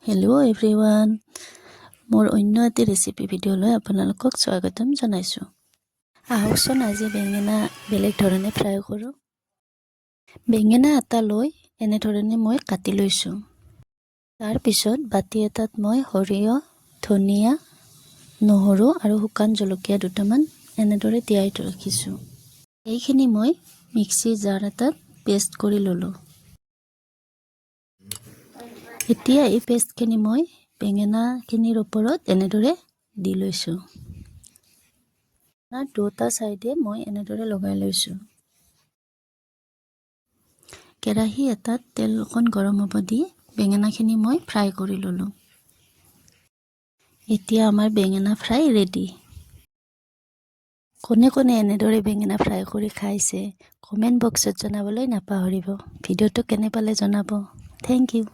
Hello' everyone, মোৰ অন্য এটি ৰেচিপি ভিডিঅ'লৈ আপোনালোকক স্বাগতম জনাইছোঁ। আহকচোন আজি বেঙেনা বেলেগ ধৰণে ফ্ৰাই কৰোঁ। বেঙেনা এটা লৈ এনেধৰণে মই কাটি লৈছোঁ। তাৰপিছত বাতি এটাত মই সৰিয়হ, ধনিয়া, নহৰু আৰু শুকান জলকীয়া দুটামান এনেদৰে তিয়াই ৰাখিছোঁ। এইখিনি মই মিক্সি জাৰ এটাত পেষ্ট কৰি ল'লোঁ। এতিয়া এই পেষ্টখিনি মই বেঙেনাখিনিৰ ওপৰত এনেদৰে দি লৈছোঁ। দুটা চাইডে মই এনেদৰে লগাই লৈছোঁ। কেৰাহী এটাত তেল অকণ গৰম হ'ব দি বেঙেনাখিনি মই ফ্ৰাই কৰি ল'লোঁ। এতিয়া আমাৰ বেঙেনা ফ্ৰাই ৰেডি। কোনে কোনে এনেদৰে বেঙেনা ফ্ৰাই কৰি খাইছে কমেণ্ট বক্সত জনাবলৈ নাপাহৰিব। ভিডিঅ'টো কেনে পালে জনাব। Thank U.